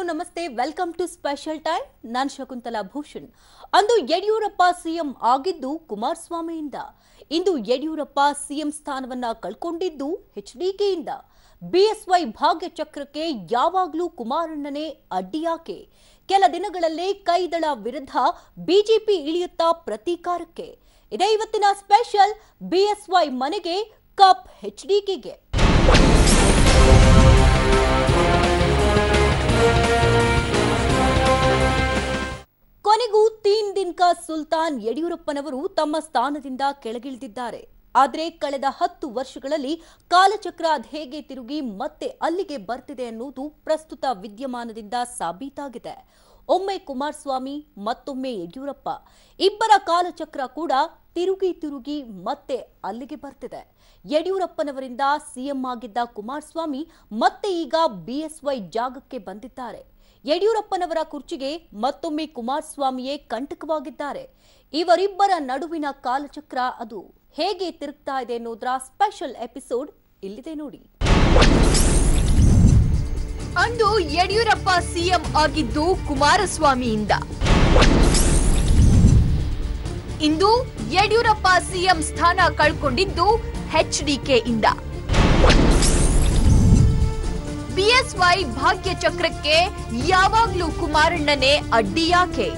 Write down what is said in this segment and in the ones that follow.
ನಮಸ್ತೆ welcome to special time ನಾನು ಶಕುಂತಲಾ ಭೂಷಣ್ ಅಂದು ಯಡಿಯೂರಪ್ಪ ಸಿಎಂ ಆಗಿದ್ದು ಕುಮಾರಸ್ವಾಮಿಯಿಂದ ಇಂದು ಯಡಿಯೂರಪ್ಪ ಸಿಎಂ ಸ್ಥಾನವನ್ನ ಕಳ್ಕೊಂಡಿದ್ದು ಎಚ್ಡಿಕೆಯಿಂದ ಬಿಎಸ್ವೈ ಭಾಗ್ಯ ಚಕ್ರಕ್ಕೆ ಯಾವಾಗಲೂ ಕುಮಾರಣ್ಣನೇ ಅಡ್ಡಿಯಾಕೆ ಕೆಲ ದಿನಗಳಲ್ಲೇ ಕೈದಳ ವಿರುದ್ಧ ಬಿಜೆಪಿ ಇಳಿಯುತ್ತಾ ಪ್ರತೀಕಾರಕ್ಕೆ ಇದೇ ಇವತ್ತಿನ ಸ್ಪೆಷಲ್ ಬಿಎಸ್ವೈ ಮನೆಗೆ ಕಪ್ ಎಚ್ಡಿಕೆಗೆ ಕೊನೆಗೂ 3 ದಿನ ಸುಲ್ತಾನ್ ಯಡಿಯೂರಪ್ಪನವರು ತಮ್ಮ ಸ್ಥಾನದಿಂದ ಕೆಳಗಿಳಿದಿದ್ದಾರೆ. ಆದರೆ ಕಳೆದ 10 ವರ್ಷಗಳಲ್ಲಿ ಕಾಲಚಕ್ರ ಹೇಗೆ ತಿರುಗಿ ಮತ್ತೆ ಅಲ್ಲಿಗೆ ಬರ್ತಿದೆ ಅನ್ನೋದು ಪ್ರಸ್ತುತ ವಿದ್ಯಮಾನದಿಂದ ಸಾಬೀತಾಗಿದೆ. ಒಮ್ಮೆ ಕುಮಾರಸ್ವಾಮಿ ಮತ್ತೊಮ್ಮೆ ಯಡಿಯೂರಪ್ಪ ಇಬ್ಬರ ಕಾಲಚಕ್ರ ಕೂಡ ತಿರುಗಿ ಮತ್ತೆ ಅಲ್ಲಿಗೆ ಬರ್ತಿದೆ. ಯಡಿಯೂರಪ್ಪನವರಿಂದ ಸಿಎಂ ಆಗಿದ್ದ ಕುಮಾರಸ್ವಾಮಿ ಮತ್ತೆ ಈಗ ಬಿಎಸ್ವೈ ಜಾಗಕ್ಕೆ ಬಂದಿದ್ದಾರೆ. ಯಡಿಯೂರಪ್ಪನವರ ಕುರ್ಚಿಗೆ ಮತ್ತೊಮ್ಮೆ ಕುಮಾರಸ್ವಾಮಿಯೇ ಕಂಟಕವಾಗಿದ್ದಾರೆ. ಇವರಿಬ್ಬರ ನಡುವಿನ ಕಾಲಚಕ್ರ ಅದು ಹೇಗೆ ತಿರುಗ್ತಾ ಇದೆ ಅನ್ನೋದರ ಸ್ಪೆಷಲ್ ಎಪಿಸೋಡ್ ಇಲ್ಲಿದೆ ನೋಡಿ. ಅಂದು ಯಡಿಯೂರಪ್ಪ ಸಿಎಂ ಆಗಿದ್ದು ಕುಮಾರಸ್ವಾಮಿಯಿಂದ, ಇಂದು ಯಡಿಯೂರಪ್ಪ ಸಿಎಂ ಸ್ಥಾನ ಕಳ್ಕೊಂಡಿದ್ದು ಎಚ್ಡಿಕೆಯಿಂದ. ಬಿಎಸ್ವೈ ಭಾಗ್ಯ ಚಕ್ರಕ್ಕೆ ಯಾವಾಗ್ಲೂ ಕುಮಾರಣ್ಣನೇ ಅಡ್ಡಿಯಾಕೆ?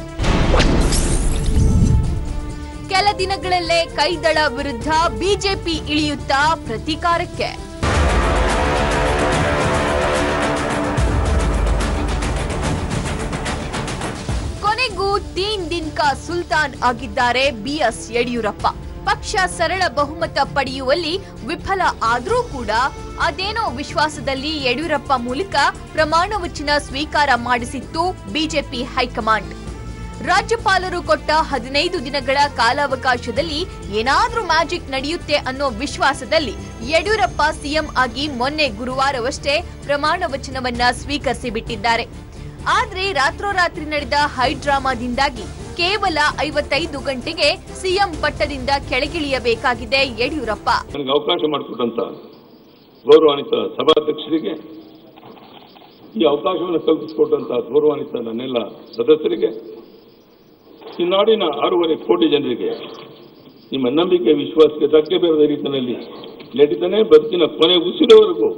ಕೆಲ ದಿನಗಳಲ್ಲೇ ಕೈದಳ ವಿರುದ್ಧ ಬಿಜೆಪಿ ಇಳಿಯುತ್ತಾ ಪ್ರತೀಕಾರಕ್ಕೆ. ಕೊನೆಗೂ 3 ದಿನ ಸುಲ್ತಾನ್ ಆಗಿದ್ದಾರೆ ಬಿಎಸ್ ಯಡಿಯೂರಪ್ಪ. ಪಕ್ಷ ಸರಳ ಬಹುಮತ ಪಡೆಯುವಲ್ಲಿ ವಿಫಲ ಆದರೂ ಕೂಡ ಅದೇನೋ ವಿಶ್ವಾಸದಲ್ಲಿ ಯಡಿಯೂರಪ್ಪ ಮೂಲಕ ಪ್ರಮಾಣ ವಚನ ಸ್ವೀಕಾರ ಮಾಡಿಸಿತ್ತು ಬಿಜೆಪಿ ಹೈಕಮಾಂಡ್. ರಾಜ್ಯಪಾಲರು ಕೊಟ್ಟ 15 ದಿನಗಳ ಕಾಲಾವಕಾಶದಲ್ಲಿ ಏನಾದ್ರೂ ಮ್ಯಾಜಿಕ್ ನಡೆಯುತ್ತೆ ಅನ್ನೋ ವಿಶ್ವಾಸದಲ್ಲಿ ಯಡಿಯೂರಪ್ಪ ಸಿಎಂ ಆಗಿ ಮೊನ್ನೆ ಗುರುವಾರವಷ್ಟೇ ಪ್ರಮಾಣ ವಚನವನ್ನ ಸ್ವೀಕರಿಸಿ ಬಿಟ್ಟಿದ್ದಾರೆ. ಆದ್ರೆ ರಾತ್ರೋರಾತ್ರಿ ನಡೆದ ಹೈ ಡ್ರಾಮಾದಿಂದಾಗಿ ಕೇವಲ 55 ಗಂಟೆಗೆ ಸಿಎಂ ಪಟ್ಟದಿಂದ ಕೆಳಗಿಳಿಯಬೇಕಾಗಿದೆ ಯಡಿಯೂರಪ್ಪ. ನನಗೆ ಅವಕಾಶ ಮಾಡಿಕೊಟ್ಟಂತ ಗೌರವಾನ್ವಿತ ಸಭಾಧ್ಯಕ್ಷರಿಗೆ, ಈ ಅವಕಾಶವನ್ನು ಕಲ್ಪಿಸಿಕೊಟ್ಟಂತ ಗೌರವಾನ್ವಿತ ನನ್ನೆಲ್ಲ ಸದಸ್ಯರಿಗೆ, ಈ ನಾಡಿನ 6.5 ಕೋಟಿ ಜನರಿಗೆ ನಿಮ್ಮ ನಂಬಿಕೆ ವಿಶ್ವಾಸಕ್ಕೆ ಧಕ್ಕೆ ಬೇರದ ರೀತಿಯಲ್ಲಿ ನಡೀತಾನೆ ಬದುಕಿನ ಕೊನೆ ಉಸಿರವರೆಗೂ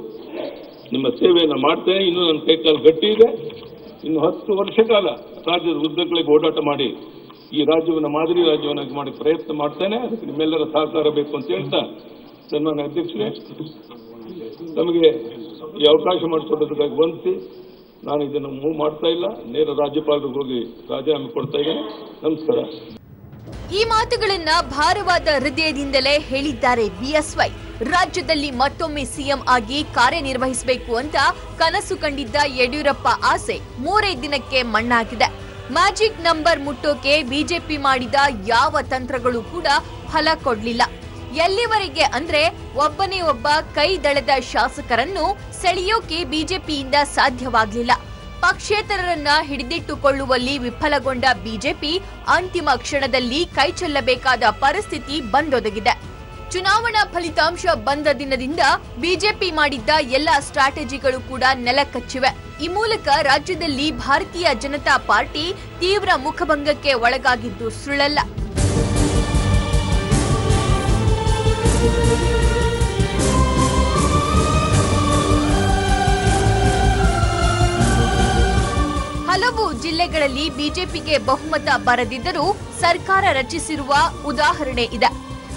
ನಿಮ್ಮ ಸೇವೆಯನ್ನು ಮಾಡ್ತೇನೆ. ಇನ್ನು ನನ್ನ ಕೈಕಾಲು ಗಟ್ಟಿ ಇದೆ. ಇನ್ನು 10 ವರ್ಷ ಕಾಲ ರಾಜ್ಯದ ಉದ್ದಗಳಿಗೆ ಓಡಾಟ ಮಾಡಿ ಈ ರಾಜ್ಯವನ್ನು ಮಾದರಿ ರಾಜ್ಯವನ್ನಾಗಿ ಮಾಡಿ ಪ್ರಯತ್ನ ಮಾಡ್ತೇನೆ. ಅದಕ್ಕೆ ನಿಮ್ಮೆಲ್ಲರ ಸಹಕಾರ ಬೇಕು ಅಂತ ಹೇಳ್ತಾ, ಸನ್ಮಾನ್ಯ ಅಧ್ಯಕ್ಷರೇ, ನಮಗೆ ಈ ಅವಕಾಶ ಮಾಡಿಕೊಡೋದಕ್ಕಾಗಿ ವಂದಿಸಿ ನಾನು ಇದನ್ನು ಮೂವ್ ಮಾಡ್ತಾ ಇಲ್ಲ. ನೇರ ರಾಜ್ಯಪಾಲರಿಗೆ ಹೋಗಿ ರಾಜೀನಾಮೆ ಕೊಡ್ತಾ ಇದ್ದೇನೆ. ನಮಸ್ಕಾರ. ಈ ಮಾತುಗಳನ್ನ ಭಾರವಾದ ಹೃದಯದಿಂದಲೇ ಹೇಳಿದ್ದಾರೆ ಬಿಎಸ್ವೈ. ರಾಜ್ಯದಲ್ಲಿ ಮತ್ತೊಮ್ಮೆ ಸಿಎಂ ಆಗಿ ಕಾರ್ಯನಿರ್ವಹಿಸಬೇಕು ಅಂತ ಕನಸು ಕಂಡಿದ್ದ ಯಡಿಯೂರಪ್ಪ ಆಸೆ 3 ದಿನಕ್ಕೆ ಮಣ್ಣಾಗಿದೆ. ಮ್ಯಾಜಿಕ್ ನಂಬರ್ ಮುಟ್ಟೋಕೆ ಬಿಜೆಪಿ ಮಾಡಿದ ಯಾವ ತಂತ್ರಗಳು ಕೂಡ ಫಲ ಕೊಡ್ಲಿಲ್ಲ. ಎಲ್ಲಿವರೆಗೆ ಅಂದ್ರೆ ಒಬ್ಬನೇ ಒಬ್ಬ ಕೈದಳದ ಶಾಸಕರನ್ನು ಸೆಳೆಯೋಕೆ ಬಿಜೆಪಿಯಿಂದ ಸಾಧ್ಯವಾಗಲಿಲ್ಲ. ಪಕ್ಷೇತರರನ್ನ ಹಿಡಿದಿಟ್ಟುಕೊಳ್ಳುವಲ್ಲಿ ವಿಫಲಗೊಂಡ ಬಿಜೆಪಿ ಅಂತಿಮ ಕ್ಷಣದಲ್ಲಿ ಕೈ ಚೆಲ್ಲಬೇಕಾದ ಪರಿಸ್ಥಿತಿ ಬಂದೊದಗಿದೆ. ಚುನಾವಣಾ ಫಲಿತಾಂಶ ಬಂದ ದಿನದಿಂದ ಬಿಜೆಪಿ ಮಾಡಿದ್ದ ಎಲ್ಲಾ ಸ್ಟ್ರಾಟಜಿಗಳು ಕೂಡ ನೆಲಕಚ್ಚಿವೆ. ಈ ಮೂಲಕ ರಾಜ್ಯದಲ್ಲಿ ಭಾರತೀಯ ಜನತಾ ಪಾರ್ಟಿ ತೀವ್ರ ಮುಖಭಂಗಕ್ಕೆ ಒಳಗಾಗಿದ್ದು ಸುಳ್ಳಲ್ಲ. ಹಲವು ಜಿಲ್ಲೆಗಳಲ್ಲಿ ಬಿಜೆಪಿಗೆ ಬಹುಮತ ಬರದಿದ್ದರೂ ಸರ್ಕಾರ ರಚಿಸಿರುವ ಉದಾಹರಣೆ ಇದೆ.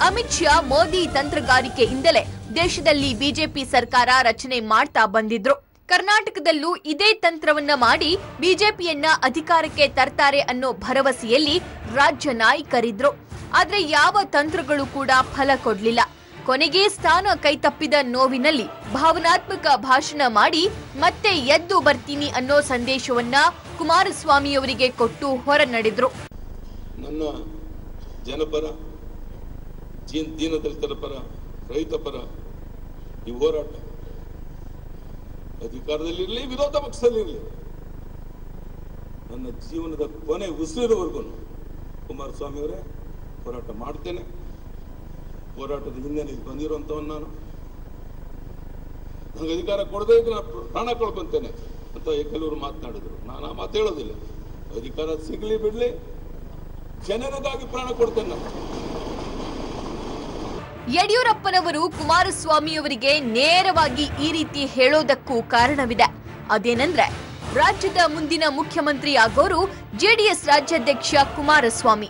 ಅಮಿತ್ ಶಾ ಮೋದಿ ತಂತ್ರಗಾರಿಕೆಯಿಂದಲೇ ದೇಶದಲ್ಲಿ ಬಿಜೆಪಿ ಸರ್ಕಾರ ರಚನೆ ಮಾಡ್ತಾ ಬಂದಿದ್ರು. ಕರ್ನಾಟಕದಲ್ಲೂ ಇದೇ ತಂತ್ರವನ್ನ ಮಾಡಿ ಬಿಜೆಪಿಯನ್ನ ಅಧಿಕಾರಕ್ಕೆ ತರ್ತಾರೆ ಅನ್ನೋ ಭರವಸೆಯಲ್ಲಿ ರಾಜ್ಯ ನಾಯಕರಿದ್ರು. ಆದ್ರೆ ಯಾವ ತಂತ್ರಗಳು ಕೂಡ ಫಲ ಕೊಡ್ಲಿಲ್ಲ. ಕೊನೆಗೆ ಸ್ಥಾನ ಕೈತಪ್ಪಿದ ನೋವಿನಲ್ಲಿ ಭಾವನಾತ್ಮಕ ಭಾಷಣ ಮಾಡಿ ಮತ್ತೆ ಎದ್ದು ಬರ್ತೀನಿ ಅನ್ನೋ ಸಂದೇಶವನ್ನ ಕುಮಾರಸ್ವಾಮಿಯವರಿಗೆ ಕೊಟ್ಟು ಹೊರ ನಡೆದ್ರು. ನನ್ನ ಜನಪರ, ದೀನದಲಿತರ ಪರ, ರೈತ ಪರ ಈ ಹೋರಾಟ ಅಧಿಕಾರದಲ್ಲಿರಲಿ ವಿರೋಧ ಪಕ್ಷದಲ್ಲಿರಲಿ ನನ್ನ ಜೀವನದ ಕೊನೆ ಉಸಿರಿನವರೆಗೂ ಕುಮಾರಸ್ವಾಮಿ ಅವರೇ ಹೋರಾಟ ಮಾಡ್ತೇನೆ. ಹೋರಾಟದ ಹಿನ್ನೆಲೆಯಲ್ಲಿ ಬಂದಿರುವಂತವನು ನಾನು. ನನಗೆ ಅಧಿಕಾರ ಕೊಡದೇ ಇದ್ರೆ ಪ್ರಾಣ ಕಳ್ಕೊಂತೇನೆ. ಅಂತ ಕೆಲವರು ಮಾತನಾಡಿದ್ರು. ನಾನು ಆ ಮಾತು ಹೇಳೋದಿಲ್ಲ. ಅಧಿಕಾರ ಸಿಗಲಿ ಬಿಡ್ಲಿ, ಜನರಿಗಾಗಿ ಪ್ರಾಣ ಕೊಡ್ತೇನೆ ನಾನು. ಯಡಿಯೂರಪ್ಪನವರು ಕುಮಾರಸ್ವಾಮಿ ಅವರಿಗೆ ನೇರವಾಗಿ ಈ ರೀತಿ ಹೇಳೋದಕ್ಕೂ ಕಾರಣವಿದೆ. ಅದೇನೆಂದ್ರೆ, ರಾಜ್ಯದ ಮುಂದಿನ ಮುಖ್ಯಮಂತ್ರಿ ಆಗೋರು ಜೆಡಿಎಸ್ ರಾಜ್ಯಾಧ್ಯಕ್ಷ ಕುಮಾರಸ್ವಾಮಿ.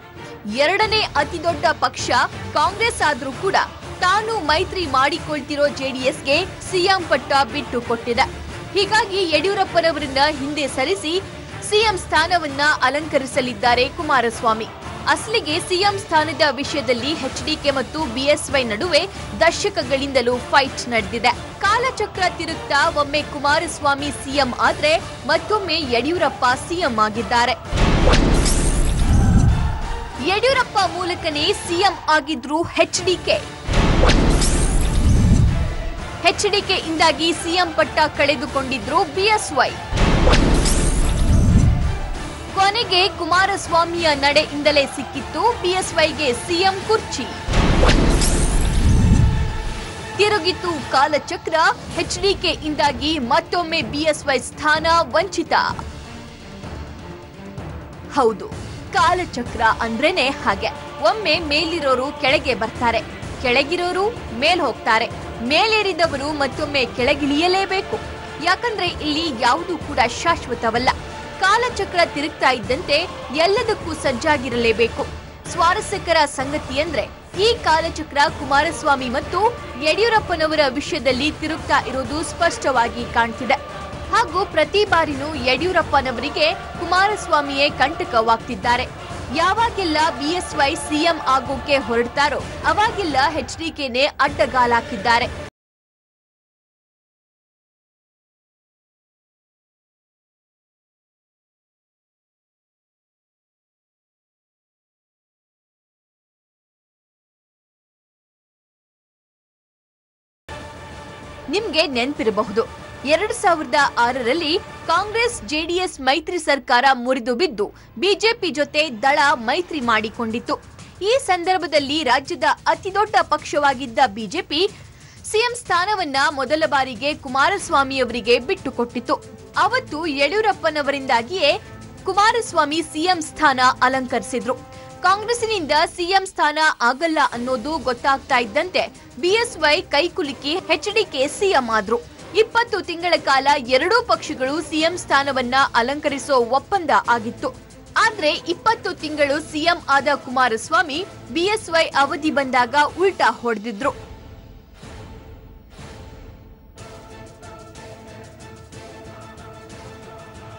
ಎರಡನೇ ಅತಿ ದೊಡ್ಡ ಪಕ್ಷ ಕಾಂಗ್ರೆಸ್ ಆದ್ರೂ ಕೂಡ ತಾನು ಮೈತ್ರಿ ಮಾಡಿಕೊಳ್ತಿರೋ ಜೆಡಿಎಸ್ಗೆ ಸಿಎಂ ಪಟ್ಟ ಬಿಟ್ಟು ಕೊಟ್ಟಿದೆ. ಹೀಗಾಗಿ ಯಡಿಯೂರಪ್ಪನವರನ್ನ ಹಿಂದೆ ಸರಿಸಿ ಸಿಎಂ ಸ್ಥಾನವನ್ನ ಅಲಂಕರಿಸಲಿದ್ದಾರೆ ಕುಮಾರಸ್ವಾಮಿ. ಅಸಲಿಗೆ ಸಿಎಂ ಸ್ಥಾನದ ವಿಷಯದಲ್ಲಿ ಎಚ್ಡಿಕೆ ಮತ್ತು ಬಿಎಸ್ವೈ ನಡುವೆ ದಶಕಗಳಿಂದಲೂ ಫೈಟ್ ನಡೆದಿದೆ. ಕಾಲಚಕ್ರ ತಿರುಗ್ತಾ ಒಮ್ಮೆ ಕುಮಾರಸ್ವಾಮಿ ಸಿಎಂ ಆದ್ರೆ ಮತ್ತೊಮ್ಮೆ ಯಡಿಯೂರಪ್ಪ ಸಿಎಂ ಆಗಿದ್ದಾರೆ. ಯಡಿಯೂರಪ್ಪ ಮೂಲಕನೇ ಸಿಎಂ ಆಗಿದ್ರು ಎಚ್ಡಿಕೆ. ಎಚ್ಡಿಕೆ ಇಂದಾಗಿ ಸಿಎಂ ಪಟ್ಟ ಕಳೆದುಕೊಂಡಿದ್ರು ಬಿಎಸ್ವೈ. ಕೊನೆಗೆ ಕುಮಾರಸ್ವಾಮಿಯ ನಡೆಯಿಂದಲೇ ಸಿಕ್ಕಿತ್ತು ಬಿಎಸ್ವೈಗೆ ಸಿಎಂ ಕುರ್ಚಿ. ತಿರುಗಿತು ಕಾಲಚಕ್ರ. ಎಚ್ಡಿಕೆ ಇಂದಾಗಿ ಮತ್ತೊಮ್ಮೆ ಬಿಎಸ್ವೈ ಸ್ಥಾನ ವಂಚಿತ. ಹೌದು, ಕಾಲಚಕ್ರ ಅಂದ್ರೇನೆ ಹಾಗೆ. ಒಮ್ಮೆ ಮೇಲಿರೋರು ಕೆಳಗೆ ಬರ್ತಾರೆ, ಕೆಳಗಿರೋರು ಮೇಲ್ ಹೋಗ್ತಾರೆ, ಮೇಲೇರಿದವರು ಮತ್ತೊಮ್ಮೆ ಕೆಳಗಿಳಿಯಲೇಬೇಕು. ಯಾಕಂದ್ರೆ ಇಲ್ಲಿ ಯಾವುದೂ ಕೂಡ ಶಾಶ್ವತವಲ್ಲ. ಕಾಲಚಕ್ರ ತಿರುಗ್ತಾ ಇದ್ದಂತೆ ಎಲ್ಲದಕ್ಕೂ ಸಜ್ಜಾಗಿರಲೇಬೇಕು. ಸ್ವಾರಸ್ಯಕರ ಸಂಗತಿ ಅಂದ್ರೆ ಈ ಕಾಲಚಕ್ರ ಕುಮಾರಸ್ವಾಮಿ ಮತ್ತು ಯಡಿಯೂರಪ್ಪನವರ ವಿಷಯದಲ್ಲಿ ತಿರುಗ್ತಾ ಇರೋದು ಸ್ಪಷ್ಟವಾಗಿ ಕಾಣ್ತಿದೆ. ಹಾಗೂ ಪ್ರತಿ ಬಾರಿನೂ ಯಡಿಯೂರಪ್ಪನವರಿಗೆ ಕುಮಾರಸ್ವಾಮಿಯೇ ಕಂಟಕವಾಗ್ತಿದ್ದಾರೆ. ಯಾವಾಗೆಲ್ಲ ಬಿಎಸ್ವೈ ಸಿಎಂ ಆಗೋಕೆ ಹೊರಡ್ತಾರೋ ಅವಾಗೆಲ್ಲ ಎಚ್ಡಿಕೆನೇ ಅಡ್ಡಗಾಲಾಕಿದ್ದಾರೆ. ನಿಮ್ಗೆ ನೆನಪಿರಬಹುದು, 2006ರಲ್ಲಿ ಕಾಂಗ್ರೆಸ್ ಜೆಡಿಎಸ್ ಮೈತ್ರಿ ಸರ್ಕಾರ ಮುರಿದು ಬಿದ್ದು ಬಿಜೆಪಿ ಜೊತೆ ದಳ ಮೈತ್ರಿ ಮಾಡಿಕೊಂಡಿತ್ತು. ಈ ಸಂದರ್ಭದಲ್ಲಿ ರಾಜ್ಯದ ಅತಿದೊಡ್ಡ ಪಕ್ಷವಾಗಿದ್ದ ಬಿಜೆಪಿ ಸಿಎಂ ಸ್ಥಾನವನ್ನ ಮೊದಲ ಬಾರಿಗೆ ಕುಮಾರಸ್ವಾಮಿ ಅವರಿಗೆ ಬಿಟ್ಟುಕೊಟ್ಟಿತ್ತು. ಅವತ್ತು ಯಡಿಯೂರಪ್ಪನವರಿಂದಾಗಿಯೇ ಕುಮಾರಸ್ವಾಮಿ ಸಿಎಂ ಸ್ಥಾನ ಅಲಂಕರಿಸಿದ್ರು. ಕಾಂಗ್ರೆಸ್ನಿಂದ ಸಿಎಂ ಸ್ಥಾನ ಆಗಲ್ಲ ಅನ್ನೋದು ಗೊತ್ತಾಗ್ತಾ ಇದ್ದಂತೆ ಬಿಎಸ್ವೈ ಕೈಕುಲುಕಿ ಎಚ್ಡಿಕೆ ಸಿಎಂ ಆದ್ರು. 20 ತಿಂಗಳ ಕಾಲ ಎರಡೂ ಪಕ್ಷಗಳು ಸಿಎಂ ಸ್ಥಾನವನ್ನ ಅಲಂಕರಿಸೋ ಒಪ್ಪಂದ ಆಗಿತ್ತು. ಆದ್ರೆ 20 ತಿಂಗಳು ಸಿಎಂ ಆದ ಕುಮಾರಸ್ವಾಮಿ ಬಿಎಸ್ವೈ ಅವಧಿ ಬಂದಾಗ ಉಲ್ಟಾ ಹೊಡೆದಿದ್ರು.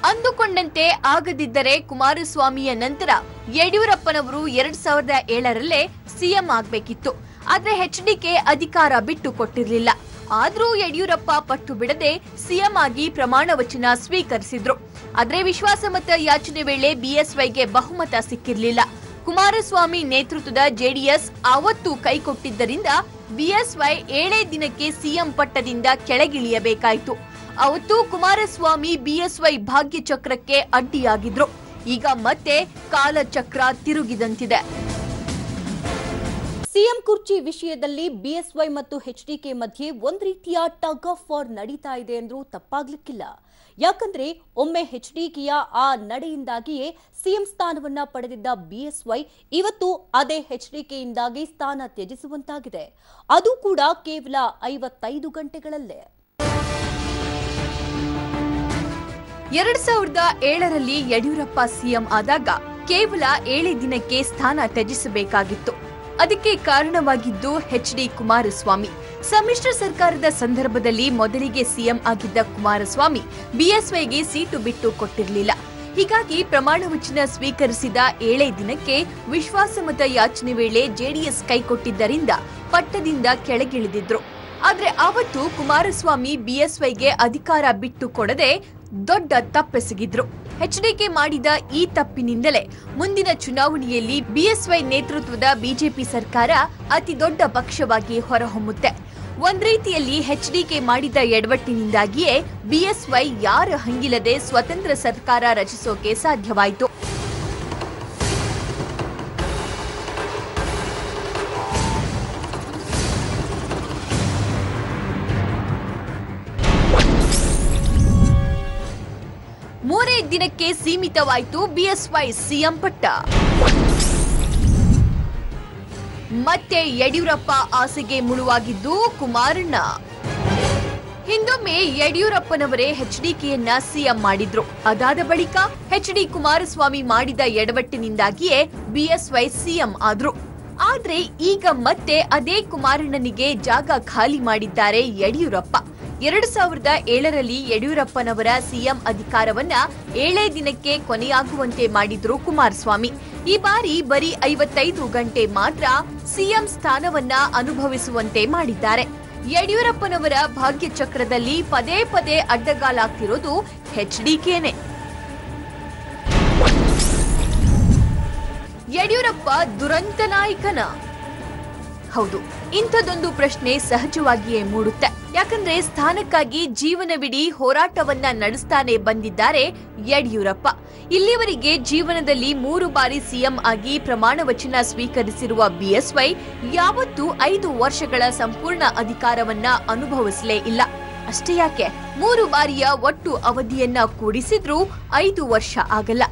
ಅಂದುಕೊಂಡಂತೆ ಆಗದಿದ್ದರೆ ಕುಮಾರಸ್ವಾಮಿಯ ನಂತರ ಯಡಿಯೂರಪ್ಪನವರು 2007ರಲ್ಲೇ ಸಿಎಂ ಆಗ್ಬೇಕಿತ್ತು. ಆದ್ರೆ ಎಚ್ಡಿಕೆ ಅಧಿಕಾರ ಬಿಟ್ಟು ಕೊಟ್ಟಿರಲಿಲ್ಲ. ಆದ್ರೂ ಯಡಿಯೂರಪ್ಪ ಪಟ್ಟು ಬಿಡದೆ ಸಿಎಂ ಆಗಿ ಪ್ರಮಾಣ ವಚನ ಸ್ವೀಕರಿಸಿದ್ರು. ಆದ್ರೆ ವಿಶ್ವಾಸಮತ ಯಾಚನೆ ವೇಳೆ ಬಿಎಸ್ವೈಗೆ ಬಹುಮತ ಸಿಕ್ಕಿರಲಿಲ್ಲ. ಕುಮಾರಸ್ವಾಮಿ ನೇತೃತ್ವದ ಜೆಡಿಎಸ್ ಆವತ್ತು ಕೈಕೊಟ್ಟಿದ್ದರಿಂದ ಬಿಎಸ್ವೈ 7 ದಿನಕ್ಕೆ ಸಿಎಂ ಪಟ್ಟದಿಂದ ಕೆಳಗಿಳಿಯಬೇಕಾಯಿತು. ಅವತ್ತು ಕುಮಾರಸ್ವಾಮಿ ಬಿಎಸ್ವೈ ಭಾಗ್ಯ ಚಕ್ರಕ್ಕೆ ಅಡ್ಡಿಯಾಗಿದ್ರು. ಈಗ ಮತ್ತೆ ಕಾಲಚಕ್ರ ತಿರುಗಿದಂತಿದೆ. ಸಿಎಂ ಕುರ್ಚಿ ವಿಷಯದಲ್ಲಿ ಬಿಎಸ್ವೈ ಮತ್ತು ಎಚ್ಡಿಕೆ ಮಧ್ಯೆ ಒಂದ್ ರೀತಿಯ ಟಗ್ ಆಫ್ ವಾರ್ ನಡೀತಾ ಇದೆ ಅಂದ್ರೂ ತಪ್ಪಾಗ್ಲಿಕ್ಕಿಲ್ಲ. ಯಾಕಂದ್ರೆ ಒಮ್ಮೆ ಎಚ್ಡಿಕೆಯ ಆ ನಡೆಯಿಂದಾಗಿಯೇ ಸಿಎಂ ಸ್ಥಾನವನ್ನ ಪಡೆದಿದ್ದ ಬಿಎಸ್ವೈ ಇವತ್ತು ಅದೇ ಎಚ್ಡಿಕೆಯಿಂದಾಗಿ ಸ್ಥಾನ ತ್ಯಜಿಸುವಂತಾಗಿದೆ. ಅದು ಕೂಡ ಕೇವಲ 55 ಗಂಟೆಗಳಲ್ಲೇ. 2007ರಲ್ಲಿ ಯಡಿಯೂರಪ್ಪ ಸಿಎಂ ಆದಾಗ ಕೇವಲ 7 ದಿನಕ್ಕೆ ಸ್ಥಾನ ತ್ಯಜಿಸಬೇಕಾಗಿತ್ತು. ಅದಕ್ಕೆ ಕಾರಣವಾಗಿದ್ದು ಎಚ್ಡಿ ಕುಮಾರಸ್ವಾಮಿ. ಸಮ್ಮಿಶ್ರ ಸರ್ಕಾರದ ಸಂದರ್ಭದಲ್ಲಿ ಮೊದಲಿಗೆ ಸಿಎಂ ಆಗಿದ್ದ ಕುಮಾರಸ್ವಾಮಿ ಬಿಎಸ್ವೈಗೆ ಸೀಟು ಬಿಟ್ಟು ಕೊಟ್ಟಿರಲಿಲ್ಲ. ಹೀಗಾಗಿ ಪ್ರಮಾಣ ವಚನ ಸ್ವೀಕರಿಸಿದ 7 ದಿನಕ್ಕೆ ವಿಶ್ವಾಸಮತ ಯಾಚನೆ ವೇಳೆ ಜೆಡಿಎಸ್ ಕೈಕೊಟ್ಟಿದ್ದರಿಂದ ಪಟ್ಟದಿಂದ ಕೆಳಗಿಳಿದಿದ್ರು. ಆದ್ರೆ ಅವತ್ತು ಕುಮಾರಸ್ವಾಮಿ ಬಿಎಸ್ವೈಗೆ ಅಧಿಕಾರ ಬಿಟ್ಟು ಕೊಡದೆ ದೊಡ್ಡ ತಪ್ಪೆಸಗಿದ್ರು. ಎಚ್ಡಿಕೆ ಮಾಡಿದ ಈ ತಪ್ಪಿನಿಂದಲೇ ಮುಂದಿನ ಚುನಾವಣೆಯಲ್ಲಿ ಬಿಎಸ್ವೈ ನೇತೃತ್ವದ ಬಿಜೆಪಿ ಸರ್ಕಾರ ಅತಿ ದೊಡ್ಡ ಪಕ್ಷವಾಗಿ ಹೊರಹೊಮ್ಮುತ್ತೆ. ಒಂದ್ ರೀತಿಯಲ್ಲಿ ಎಚ್ಡಿಕೆ ಮಾಡಿದ ಎಡವಟ್ಟಿನಿಂದಾಗಿಯೇ ಬಿಎಸ್ವೈ ಯಾರ ಹಂಗಿಲ್ಲದೆ ಸ್ವತಂತ್ರ ಸರ್ಕಾರ ರಚಿಸೋಕೆ ಸಾಧ್ಯವಾಯಿತು. ದಿನಕ್ಕೆ ಸೀಮಿತವಾಯಿತು ಬಿಎಸ್ವೈ ಸಿಎಂ ಪಟ್ಟ. ಮತ್ತೆ ಯಡಿಯೂರಪ್ಪ ಆಸೆಗೆ ಮುಳುವಾಗಿದ್ದು ಕುಮಾರಣ್ಣ. ಹಿಂದೊಮ್ಮೆ ಯಡಿಯೂರಪ್ಪನವರೇ ಎಚ್ಡಿಕೆಯನ್ನ ಸಿಎಂ ಮಾಡಿದ್ರು. ಅದಾದ ಬಳಿಕ ಎಚ್ಡಿ ಕುಮಾರಸ್ವಾಮಿ ಮಾಡಿದ ಎಡವಟ್ಟಿನಿಂದಾಗಿಯೇ ಬಿಎಸ್ವೈ ಸಿಎಂ ಆದ್ರು. ಆದ್ರೆ ಈಗ ಮತ್ತೆ ಅದೇ ಕುಮಾರಣ್ಣನಿಗೆ ಜಾಗ ಖಾಲಿ ಮಾಡಿದ್ದಾರೆ ಯಡಿಯೂರಪ್ಪ. 2007ರಲ್ಲಿ ಯಡಿಯೂರಪ್ಪನವರ ಸಿಎಂ ಅಧಿಕಾರವನ್ನ 7 ದಿನಕ್ಕೆ ಕೊನೆಯಾಗುವಂತೆ ಮಾಡಿದ್ರು ಕುಮಾರಸ್ವಾಮಿ. ಈ ಬಾರಿ ಬರೀ 55 ಗಂಟೆ ಮಾತ್ರ ಸಿಎಂ ಸ್ಥಾನವನ್ನ ಅನುಭವಿಸುವಂತೆ ಮಾಡಿದ್ದಾರೆ. ಯಡಿಯೂರಪ್ಪನವರ ಭಾಗ್ಯ ಚಕ್ರದಲ್ಲಿ ಪದೇ ಪದೇ ಅಡ್ಡಗಾಲಾಗ್ತಿರೋದು ಎಚ್ಡಿಕೆನೇ. ಯಡಿಯೂರಪ್ಪ ದುರಂತ ನಾಯಕನ? ಹೌದು, ಇಂಥದೊಂದು ಪ್ರಶ್ನೆ ಸಹಜವಾಗಿಯೇ ಮೂಡುತ್ತೆ. ಯಾಕಂದ್ರೆ ಸ್ಥಾನಕ್ಕಾಗಿ ಜೀವನವಿಡೀ ಹೋರಾಟವನ್ನ ನಡೆಸ್ತಾನೆ ಬಂದಿದ್ದಾರೆ ಯಡಿಯೂರಪ್ಪ. ಇಲ್ಲಿವರೆಗೆ ಜೀವನದಲ್ಲಿ 3 ಬಾರಿ ಸಿಎಂ ಆಗಿ ಪ್ರಮಾಣ ವಚನ ಸ್ವೀಕರಿಸಿರುವ ಬಿಎಸ್ವೈ ಯಾವತ್ತೂ 5 ವರ್ಷಗಳ ಸಂಪೂರ್ಣ ಅಧಿಕಾರವನ್ನ ಅನುಭವಿಸಲೇ ಇಲ್ಲ. ಅಷ್ಟೇ ಯಾಕೆ 3 ಬಾರಿಯ ಒಟ್ಟು ಅವಧಿಯನ್ನ ಕೂಡಿಸಿದ್ರೂ 5 ವರ್ಷ ಆಗಲ್ಲ.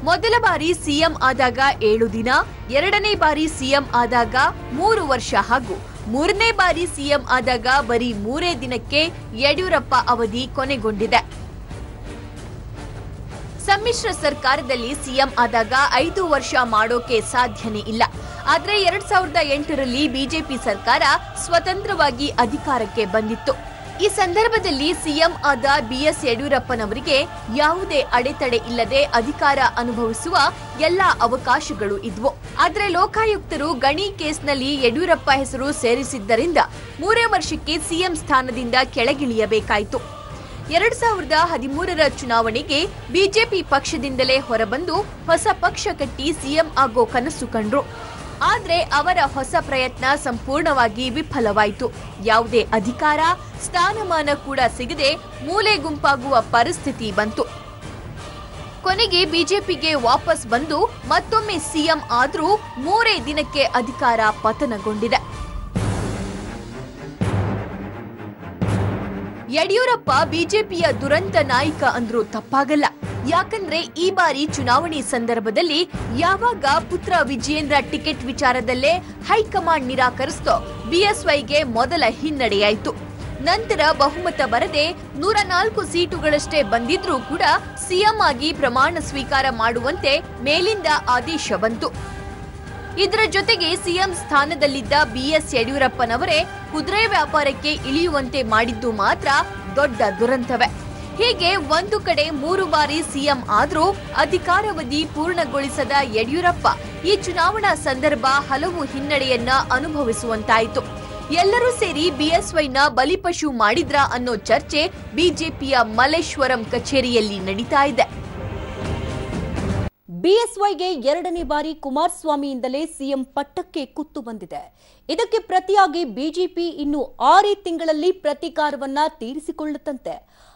ಮೊದಲ ಬಾರಿ ಸಿಎಂ ಆದಾಗ 7 ದಿನ, 2ನೇ ಬಾರಿ ಸಿಎಂ ಆದಾಗ 3 ವರ್ಷ ಹಾಗೂ 3ನೇ ಬಾರಿ ಸಿಎಂ ಆದಾಗ ಬರೀ 3 ದಿನಕ್ಕೆ ಯಡಿಯೂರಪ್ಪ ಅವಧಿ ಕೊನೆಗೊಂಡಿದೆ. ಸಮ್ಮಿಶ್ರ ಸರ್ಕಾರದಲ್ಲಿ ಸಿಎಂ ಆದಾಗ 5 ವರ್ಷ ಮಾಡೋಕೆ ಸಾಧ್ಯನೇ ಇಲ್ಲ. ಆದ್ರೆ 2008ರಲ್ಲಿ ಬಿಜೆಪಿ ಸರ್ಕಾರ ಸ್ವತಂತ್ರವಾಗಿ ಅಧಿಕಾರಕ್ಕೆ ಬಂದಿತ್ತು. ಈ ಸಂದರ್ಭದಲ್ಲಿ ಸಿಎಂ ಆದ ಬಿಎಸ್ ಯಡಿಯೂರಪ್ಪನವರಿಗೆ ಯಾವುದೇ ಅಡೆತಡೆ ಇಲ್ಲದೆ ಅಧಿಕಾರ ಅನುಭವಿಸುವ ಎಲ್ಲಾ ಅವಕಾಶಗಳು ಇದ್ವು. ಆದ್ರೆ ಲೋಕಾಯುಕ್ತರು ಗಣಿ ಕೇಸ್ನಲ್ಲಿ ಯಡಿಯೂರಪ್ಪ ಹೆಸರು ಸೇರಿಸಿದ್ದರಿಂದ 3 ವರ್ಷಕ್ಕೆ ಸಿಎಂ ಸ್ಥಾನದಿಂದ ಕೆಳಗಿಳಿಯಬೇಕಾಯಿತು. 2013ರ ಚುನಾವಣೆಗೆ ಬಿಜೆಪಿ ಪಕ್ಷದಿಂದಲೇ ಹೊರಬಂದು ಹೊಸ ಪಕ್ಷ ಕಟ್ಟಿ ಸಿಎಂ ಆಗೋ ಕನಸು ಕಂಡ್ರು. ಆದ್ರೆ ಅವರ ಹೊಸ ಪ್ರಯತ್ನ ಸಂಪೂರ್ಣವಾಗಿ ವಿಫಲವಾಯಿತು. ಯಾವುದೇ ಅಧಿಕಾರ, ಸ್ಥಾನಮಾನ ಕೂಡ ಸಿಗದೆ ಮೂಲೆ ಗುಂಪಾಗುವ ಪರಿಸ್ಥಿತಿ ಬಂತು. ಕೊನೆಗೆ ಬಿಜೆಪಿಗೆ ವಾಪಸ್ ಬಂದು ಮತ್ತೊಮ್ಮೆ ಸಿಎಂ ಆದ್ರೂ 3 ದಿನಕ್ಕೆ ಅಧಿಕಾರ ಪತನಗೊಂಡಿದೆ. ಯಡಿಯೂರಪ್ಪ ಬಿಜೆಪಿಯ ದುರಂತ ನಾಯಕ ಅಂದ್ರೂ ತಪ್ಪಾಗಲ್ಲ. ಯಾಕಂದ್ರೆ ಈ ಬಾರಿ ಚುನಾವಣೆ ಸಂದರ್ಭದಲ್ಲಿ ಯಾವಾಗ ಪುತ್ರ ವಿಜಯೇಂದ್ರ ಟಿಕೆಟ್ ವಿಚಾರದಲ್ಲೇ ಹೈಕಮಾಂಡ್ ನಿರಾಕರಿಸಿತೋ ಬಿಎಸ್ವೈಗೆ ಮೊದಲ ಹಿನ್ನಡೆಯಾಯಿತು. ನಂತರ ಬಹುಮತ ಬರದೆ 104 ಸೀಟುಗಳಷ್ಟೇ ಬಂದಿದ್ರೂ ಕೂಡ ಸಿಎಂ ಆಗಿ ಪ್ರಮಾಣ ಸ್ವೀಕಾರ ಮಾಡುವಂತೆ ಮೇಲಿಂದ ಆದೇಶ ಬಂತು. ಇದರ ಜೊತೆಗೆ ಸಿಎಂ ಸ್ಥಾನದಲ್ಲಿದ್ದ ಬಿಎಸ್ ಯಡಿಯೂರಪ್ಪನವರೇ ಕುದುರೆ ವ್ಯಾಪಾರಕ್ಕೆ ಇಳಿಯುವಂತೆ ಮಾಡಿದ್ದು ಮಾತ್ರ ದೊಡ್ಡ ದುರಂತವೇ. ಹೀಗೆ ಒಂದು ಕಡೆ 3 ಬಾರಿ ಸಿಎಂ ಆದ್ರೂ ಅಧಿಕಾರಾವಧಿ ಪೂರ್ಣಗೊಳಿಸದ ಯಡಿಯೂರಪ್ಪ ಈ ಚುನಾವಣಾ ಸಂದರ್ಭ ಹಲವು ಹಿನ್ನಡೆಯನ್ನ ಅನುಭವಿಸುವಂತಾಯಿತು. ಎಲ್ಲರೂ ಸೇರಿ ಬಿಎಸ್ವೈನ ಬಲಿಪಶು ಮಾಡಿದ್ರಾ ಅನ್ನೋ ಚರ್ಚೆ ಬಿಜೆಪಿಯ ಮಲ್ಲೇಶ್ವರಂ ಕಚೇರಿಯಲ್ಲಿ ನಡೀತಾ ಇದೆ. ಬಿಎಸ್ವೈಗೆ 2ನೇ ಬಾರಿ ಕುಮಾರಸ್ವಾಮಿಯಿಂದಲೇ ಸಿಎಂ ಪಟ್ಟಕ್ಕೆ ಕುತ್ತು ಬಂದಿದೆ. ಇದಕ್ಕೆ ಪ್ರತಿಯಾಗಿ ಬಿಜೆಪಿ ಇನ್ನು 6 ತಿಂಗಳಲ್ಲಿ ಪ್ರತೀಕಾರವನ್ನ ತೀರಿಸಿಕೊಳ್ಳುತ್ತಂತೆ.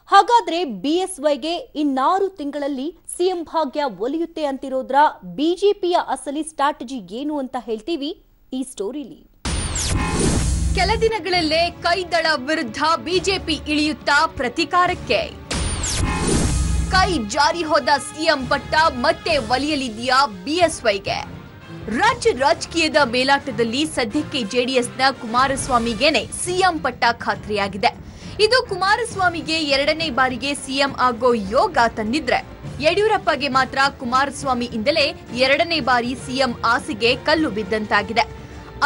ಹಾಗಾದ್ರೆ ಬಿಎಸ್ವೈಗೆ ಇನ್ನಾರು ತಿಂಗಳಲ್ಲಿ ಸಿಎಂ ಭಾಗ್ಯ ಒಲಿಯುತ್ತೆ ಅಂತಿರೋದ್ರ ಬಿಜೆಪಿಯ ಅಸಲಿ ಸ್ಟ್ರಾಟಜಿ ಏನು ಅಂತ ಹೇಳ್ತೀವಿ ಈ ಸ್ಟೋರಿಲಿ. ಕೆಲ ದಿನಗಳಲ್ಲೇ ಕೈದಳ ವಿರುದ್ಧ ಬಿಜೆಪಿ ಇಳಿಯುತ್ತಾ ಪ್ರತೀಕಾರಕ್ಕೆ. ಕೈ ಜಾರಿ ಹೋದ ಸಿಎಂ ಪಟ್ಟ ಮತ್ತೆ ಒಲಿಯಲಿದೆಯಾ ಬಿಎಸ್ವೈಗೆ? ರಾಜ್ಯ ರಾಜಕೀಯದ ಮೇಲಾಟದಲ್ಲಿ ಸದ್ಯಕ್ಕೆ ಜೆಡಿಎಸ್ನ ಕುಮಾರಸ್ವಾಮಿಗೇನೆ ಸಿಎಂ ಪಟ್ಟ ಖಾತ್ರಿಯಾಗಿದೆ. ಇದು ಕುಮಾರಸ್ವಾಮಿಗೆ 2ನೇ ಬಾರಿಗೆ ಸಿಎಂ ಆಗೋ ಯೋಗ ತಂದಿದ್ರೆ, ಯಡಿಯೂರಪ್ಪಗೆ ಮಾತ್ರ ಕುಮಾರಸ್ವಾಮಿಯಿಂದಲೇ 2ನೇ ಬಾರಿ ಸಿಎಂ ಆಸೆಗೆ ಕಲ್ಲು ಬಿದ್ದಂತಾಗಿದೆ.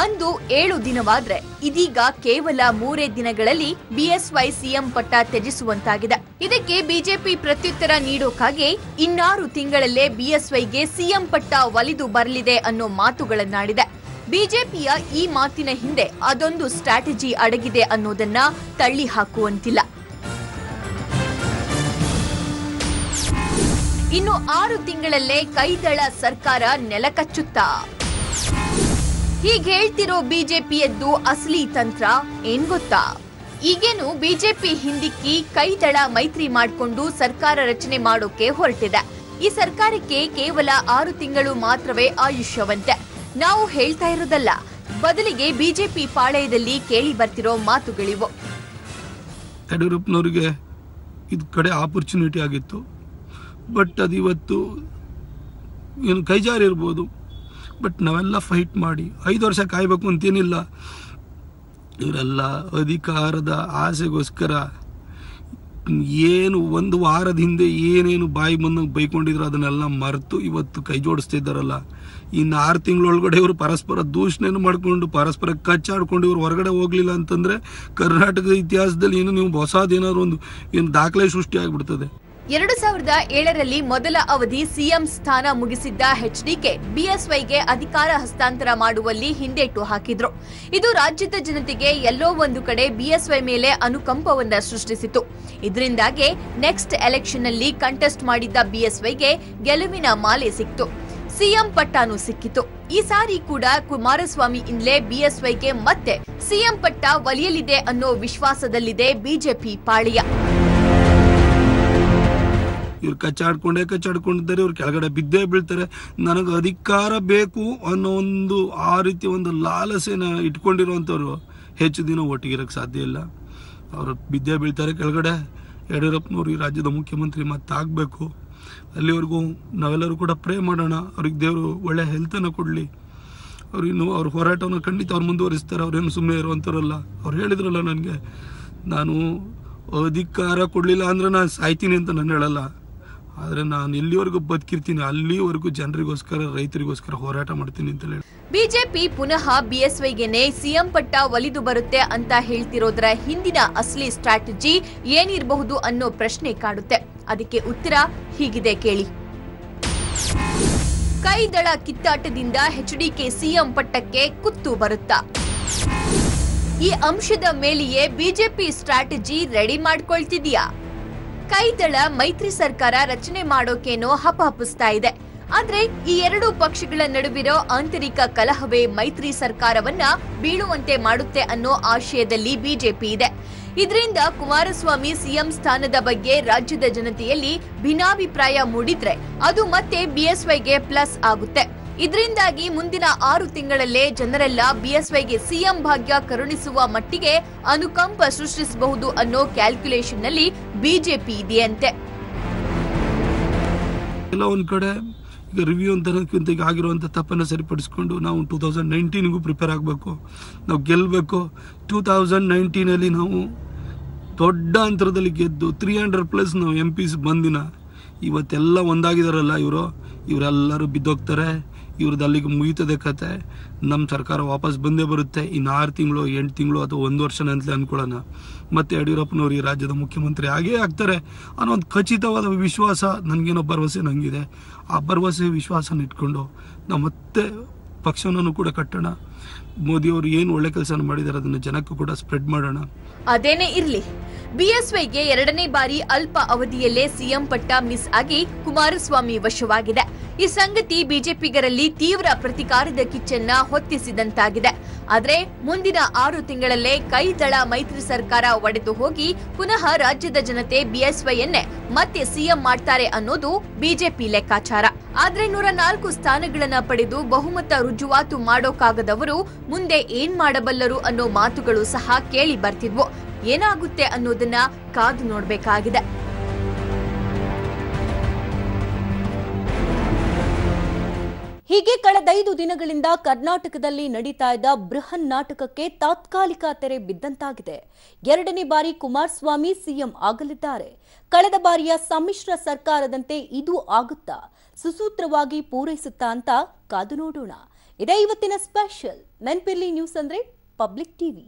ಅಂದು 7 ದಿನವಾದ್ರೆ ಇದೀಗ ಕೇವಲ 3 ದಿನಗಳಲ್ಲಿ ಬಿಎಸ್ವೈ ಸಿಎಂ ಪಟ್ಟ ತ್ಯಜಿಸುವಂತಾಗಿದೆ. ಇದಕ್ಕೆ ಬಿಜೆಪಿ ಪ್ರತ್ಯುತ್ತರ ನೀಡೋಕಾಗಿ ಇನ್ನಾರು ತಿಂಗಳಲ್ಲೇ ಬಿಎಸ್ವೈಗೆ ಸಿಎಂ ಪಟ್ಟ ಒಲಿದು ಬರಲಿದೆ ಅನ್ನೋ ಮಾತುಗಳನ್ನಾಡಿದೆ. ಬಿಜೆಪಿಯ ಈ ಮಾತಿನ ಹಿಂದೆ ಅದೊಂದು ಸ್ಟ್ರಾಟಜಿ ಅಡಗಿದೆ ಅನ್ನೋದನ್ನ ತಳ್ಳಿ ಹಾಕುವಂತಿಲ್ಲ. ಇನ್ನು 6 ತಿಂಗಳಲ್ಲೇ ಕೈದಳ ಸರ್ಕಾರ ನೆಲಕಚ್ಚುತ್ತಾ? ಹೀಗೆ ಹೇಳ್ತಿರೋ ಬಿಜೆಪಿಯದ್ದು ಅಸಲಿ ತಂತ್ರ ಏನ್ ಗೊತ್ತಾ? ಈಗೇನು ಬಿಜೆಪಿ ಹಿಂದಿಕ್ಕಿ ಕೈದಳ ಮೈತ್ರಿ ಮಾಡಿಕೊಂಡು ಸರ್ಕಾರ ರಚನೆ ಮಾಡೋಕೆ ಹೊರಟಿದೆ. ಈ ಸರ್ಕಾರಕ್ಕೆ ಕೇವಲ 6 ತಿಂಗಳು ಮಾತ್ರವೇ ಆಯುಷ್ಯವಂತೆ. ನಾವು ಹೇಳ್ತಾ ಇರೋದಲ್ಲ, ಬದಲಿಗೆ ಬಿಜೆಪಿ ಪಾಳೆಯದಲ್ಲಿ ಕೇಳಿ ಬರ್ತಿರೋ ಮಾತುಗಳಿವು. ಯಡಿಯೂರಪ್ಪನವರಿಗೆ ಇದು ಕಡೆ ಆಪರ್ಚುನಿಟಿ ಆಗಿತ್ತು. ಬಟ್ ಅದು ಇವತ್ತು ಏನು ಕೈಜಾರಿ ಇರ್ಬೋದು. ಬಟ್ ನಾವೆಲ್ಲ ಫೈಟ್ ಮಾಡಿ 5 ವರ್ಷ ಕಾಯಬೇಕು ಅಂತೇನಿಲ್ಲ. ಇವರೆಲ್ಲ ಅಧಿಕಾರದ ಆಸೆಗೋಸ್ಕರ ಏನು ಒಂದು ವಾರದ ಹಿಂದೆ ಏನೇನು ಬಾಯಿ ಬಂದಂಗೆ ಬೈಕೊಂಡಿದ್ರು ಅದನ್ನೆಲ್ಲ ಮರೆತು ಇವತ್ತು ಕೈ ಜೋಡಿಸ್ತಿದ್ದಾರಲ್ಲ. ಇನ್ನು 6 ತಿಂಗಳೊಳಗಡೆ ಇವರು ಪರಸ್ಪರ ದೂಷಣೆಯನ್ನು ಮಾಡಿಕೊಂಡು ಪರಸ್ಪರ ಕಚ್ಚಾಡ್ಕೊಂಡು ಇವರು ಹೊರಗಡೆ ಹೋಗ್ಲಿಲ್ಲ ಅಂತಂದರೆ ಕರ್ನಾಟಕದ ಇತಿಹಾಸದಲ್ಲಿ ಏನು ನೀವು ಹೊಸದೇನಾದ್ರು ಏನು ದಾಖಲೆ ಸೃಷ್ಟಿ ಆಗಿಬಿಡ್ತದೆ. 2007ರಲ್ಲಿ ಮೊದಲ ಅವಧಿ ಸಿಎಂ ಸ್ಥಾನ ಮುಗಿಸಿದ್ದ ಎಚ್ಡಿಕೆ ಬಿಎಸ್ವೈಗೆ ಅಧಿಕಾರ ಹಸ್ತಾಂತರ ಮಾಡುವಲ್ಲಿ ಹಿಂದೇಟು ಹಾಕಿದ್ರು. ಇದು ರಾಜ್ಯದ ಜನತೆಗೆ ಎಲ್ಲೋ ಒಂದು ಕಡೆ ಬಿಎಸ್ವೈ ಮೇಲೆ ಅನುಕಂಪವನ್ನ ಸೃಷ್ಟಿಸಿತು. ಇದರಿಂದಾಗಿ ನೆಕ್ಸ್ಟ್ ಎಲೆಕ್ಷನ್ ನಲ್ಲಿ ಕಂಟೆಸ್ಟ್ ಮಾಡಿದ್ದ ಬಿಎಸ್ವೈಗೆ ಗೆಲುವಿನ ಮಾಲೆ ಸಿಕ್ತು, ಸಿಎಂ ಪಟ್ಟಾನು ಸಿಕ್ಕಿತು. ಈ ಸಾರಿ ಕೂಡ ಕುಮಾರಸ್ವಾಮಿ ಇಂದಲೇ ಬಿಎಸ್ವೈಗೆ ಮತ್ತೆ ಸಿಎಂ ಪಟ್ಟ ಒಲಿಯಲಿದೆ ಅನ್ನೋ ವಿಶ್ವಾಸದಲ್ಲಿದೆ ಬಿಜೆಪಿ ಪಾಳೆಯ. ಇವ್ರು ಕಚ್ಚಾಡ್ಕೊಂಡಿದ್ದಾರೆ, ಇವ್ರು ಕೆಳಗಡೆ ಬಿದ್ದೇ ಬೀಳ್ತಾರೆ. ನನಗೆ ಅಧಿಕಾರ ಬೇಕು ಅನ್ನೋ ಆ ರೀತಿ ಒಂದು ಲಾಲಸೆನ ಇಟ್ಕೊಂಡಿರುವಂಥವ್ರು ಹೆಚ್ಚು ದಿನ ಒಟ್ಟಿಗಿರಕ್ಕೆ ಸಾಧ್ಯ ಇಲ್ಲ. ಅವರು ಬಿದ್ದೇ ಬೀಳ್ತಾರೆ ಕೆಳಗಡೆ. ಯಡಿಯೂರಪ್ಪನವ್ರು ಈ ರಾಜ್ಯದ ಮುಖ್ಯಮಂತ್ರಿ ಮತ್ತಾಗಬೇಕು. ಅಲ್ಲಿವರೆಗೂ ನಾವೆಲ್ಲರೂ ಕೂಡ ಪ್ರೇ ಮಾಡೋಣ, ಅವ್ರಿಗೆ ದೇವರು ಒಳ್ಳೆ ಹೆಲ್ತನ್ನು ಕೊಡಲಿ. ಅವ್ರ ಹೋರಾಟವನ್ನು ಖಂಡಿತ ಅವ್ರು ಮುಂದುವರಿಸ್ತಾರೆ. ಅವ್ರೇನು ಸುಮ್ಮನೆ ಇರುವಂಥವ್ರಲ್ಲ. ಅವ್ರು ಹೇಳಿದ್ರಲ್ಲ, ನನಗೆ ನಾನು ಅಧಿಕಾರ ಕೊಡಲಿಲ್ಲ ಅಂದರೆ ನಾನು ಸಾಯ್ತೀನಿ ಅಂತ ನಾನು ಹೇಳಲ್ಲ. ಆದರೆ ನಾನು ಎಲ್ಲಿವರೆಗೂ ಬದುಕಿರ್ತೀನಿ ಅಲ್ಲಿವರೆಗೂ ಜನರಿಗೋಸ್ಕರ ರೈತರಿಗೋಸ್ಕರ ಹೋರಾಟ ಮಾಡ್ತೀನಿ ಅಂತ ಹೇಳಿ. ಬಿಜೆಪಿ ಪುನಃ ಬಿಎಸ್ವೈಗೆನೆ ಸಿಎಂ ಪಟ್ಟ ಒಲಿದು ಬರುತ್ತೆ ಅಂತ ಹೇಳ್ತಿರೋದ್ರ ಹಿಂದಿನ ಅಸಲಿ ಸ್ಟ್ರಾಟಜಿ ಏನಿರಬಹುದು ಅನ್ನೋ ಪ್ರಶ್ನೆ ಕಾಡುತ್ತೆ. ಅದಕ್ಕೆ ಉತ್ತರ ಹೀಗಿದೆ ಕೇಳಿ. ಕೈದಳ ಕಿತ್ತಾಟದಿಂದ ಎಚ್ಡಿಕೆ ಸಿಎಂ ಪಟ್ಟಕ್ಕೆ ಕುತ್ತು ಬರುತ್ತಾ? ಈ ಅಂಶದ ಮೇಲೆಯೇ ಬಿಜೆಪಿ ಸ್ಟ್ರಾಟಜಿ ರೆಡಿ ಮಾಡ್ಕೊಳ್ತಿದ್ಯಾ? ಕೈದಳ ಮೈತ್ರಿ ಸರ್ಕಾರ ರಚನೆ ಮಾಡೋಕೇನೋ ಹಪಹಪಿಸ್ತಾ ಇದೆ. ಆದ್ರೆ ಈ ಎರಡೂ ಪಕ್ಷಗಳ ನಡುವಿರೋ ಆಂತರಿಕ ಕಲಹವೇ ಮೈತ್ರಿ ಸರ್ಕಾರವನ್ನ ಬೀಳುವಂತೆ ಮಾಡುತ್ತೆ ಅನ್ನೋ ಆಶಯದಲ್ಲಿ ಬಿಜೆಪಿ ಇದೆ. ಇದರಿಂದ ಕುಮಾರಸ್ವಾಮಿ ಸಿಎಂ ಸ್ಥಾನದ ಬಗ್ಗೆ ರಾಜ್ಯದ ಜನತೆಯಲ್ಲಿ ಭಿನ್ನಾಭಿಪ್ರಾಯ ಮೂಡಿದ್ರೆ ಅದು ಮತ್ತೆ ಬಿಎಸ್ವೈಗೆ ಪ್ಲಸ್ ಆಗುತ್ತೆ. ಇದರಿಂದಾಗಿ ಮುಂದಿನ 6 ತಿಂಗಳಲ್ಲೇ ಜನರೆಲ್ಲ ಬಿಎಸ್ವೈಗೆ ಸಿಎಂ ಭಾಗ್ಯ ಕರುಣಿಸುವ ಮಟ್ಟಿಗೆ ಅನುಕಂಪ ಸೃಷ್ಟಿಸಬಹುದು ಅನ್ನೋ ಕ್ಯಾಲ್ಕುಲೇಷನ್ ನಲ್ಲಿ ಬಿಜೆಪಿ ಇದೆಯಂತೆ. ಎಲ್ಲ ಒಂದ್ ಕಡೆ ಈಗ ರಿವ್ಯೂ ಅಂತಕ್ಕಿಂತ ಈಗ ಆಗಿರುವಂಥ ತಪ್ಪನ್ನು ಸರಿಪಡಿಸ್ಕೊಂಡು ನಾವು 2019ಗೂ ಪ್ರಿಪೇರ್ ಆಗಬೇಕು. ನಾವು ಗೆಲ್ಲಬೇಕು. 2019ನಲ್ಲಿ ನಾವು ದೊಡ್ಡ ಅಂತರದಲ್ಲಿ ಗೆದ್ದು 300+ ನಾವು MPs ಬಂದಿನ ಇವತ್ತೆಲ್ಲ ಒಂದಾಗಿದಾರಲ್ಲ ಇವರೆಲ್ಲರೂ ಬಿದ್ದೋಗ್ತಾರೆ. ಇವ್ರದ್ದು ಅಲ್ಲಿಗೆ ಮುಗಿತದೆ ಕತೆ. ನಮ್ಮ ಸರ್ಕಾರ ವಾಪಸ್ ಬಂದೇ ಬರುತ್ತೆ. ಇನ್ನು 6 ತಿಂಗಳು 8 ತಿಂಗಳು ಅಥವಾ 1 ವರ್ಷನಂತಲೇ ಅಂದ್ಕೊಳ್ಳೋಣ. ಮತ್ತೆ ಯಡಿಯೂರಪ್ಪನವ್ರು ಈ ರಾಜ್ಯದ ಮುಖ್ಯಮಂತ್ರಿ ಆಗೇ ಆಗ್ತಾರೆ ಅನ್ನೋ ಒಂದು ಖಚಿತವಾದ ವಿಶ್ವಾಸ ನನಗೇನೋ ಭರವಸೆ ನನಗಿದೆ. ಆ ಭರವಸೆ ವಿಶ್ವಾಸನ ಇಟ್ಕೊಂಡು ನಾವು ಮತ್ತೆ ಪಕ್ಷವನ್ನು ಕೂಡ ಕಟ್ಟೋಣ. ಮೋದಿಯವರು ಏನು ಒಳ್ಳೆ ಕೆಲಸ ಮಾಡಿದ್ದಾರೆ ಅದನ್ನು ಜನಕ್ಕೂ ಕೂಡ ಸ್ಪ್ರೆಡ್ ಮಾಡೋಣ. ಅದೇನೇ ಇರ್ಲಿ, ಬಿಎಸ್ವೈಗೆ 2ನೇ ಬಾರಿ ಅಲ್ಪ ಅವಧಿಯಲ್ಲೇ ಸಿಎಂ ಪಟ್ಟ ಮಿಸ್ ಆಗಿ ಕುಮಾರಸ್ವಾಮಿ ವಶವಾಗಿದೆ. ಈ ಸಂಗತಿ ಬಿಜೆಪಿಗರಲ್ಲಿ ತೀವ್ರ ಪ್ರತಿಕಾರದ ಕಿಚ್ಚನ್ನ ಹೊತ್ತಿಸಿದಂತಾಗಿದೆ. ಆದ್ರೆ ಮುಂದಿನ 6 ತಿಂಗಳಲ್ಲೇ ಕೈದಳ ಮೈತ್ರಿ ಸರ್ಕಾರ ಒಡೆದು ಹೋಗಿ ಪುನಃ ರಾಜ್ಯದ ಜನತೆ ಬಿಎಸ್ವೈಯನ್ನೇ ಮತ್ತೆ ಸಿಎಂ ಮಾಡ್ತಾರೆ ಅನ್ನೋದು ಬಿಜೆಪಿ ಲೆಕ್ಕಾಚಾರ. ಆದ್ರೆ 104 ಸ್ಥಾನಗಳನ್ನ ಪಡೆದು ಬಹುಮತ ರುಜುವಾತು ಮಾಡೋಕಾಗದವರು ಮುಂದೆ ಏನ್ ಮಾಡಬಲ್ಲರು ಅನ್ನೋ ಮಾತುಗಳು ಸಹ ಕೇಳಿ ಬರ್ತಿದ್ವು. ಏನಾಗುತ್ತೆ ಅನ್ನೋದನ್ನ ಕಾದು ನೋಡ್ಬೇಕಾಗಿದೆ. ಹೀಗೆ ಕಳೆದ 5 ದಿನಗಳಿಂದ ಕರ್ನಾಟಕದಲ್ಲಿ ನಡೀತಾ ಇದ್ದ ಬೃಹನ್ ನಾಟಕಕ್ಕೆ ತಾತ್ಕಾಲಿಕ ತೆರೆ ಬಿದ್ದಂತಾಗಿದೆ. 2ನೇ ಬಾರಿ ಕುಮಾರಸ್ವಾಮಿ ಸಿಎಂ ಆಗಲಿದ್ದಾರೆ. ಕಳೆದ ಬಾರಿಯ ಸಮ್ಮಿಶ್ರ ಸರ್ಕಾರದಂತೆ ಇದು ಆಗುತ್ತಾ, ಸುಸೂತ್ರವಾಗಿ ಪೂರೈಸುತ್ತಾ ಅಂತ ಕಾದು ನೋಡೋಣ. ಇದೇ ಇವತ್ತಿನ ಸ್ಪೆಷಲ್. ನೆನ್ಪಿರ್ಲಿ, ನ್ಯೂಸ್ ಅಂದ್ರೆ ಪಬ್ಲಿಕ್ ಟಿವಿ.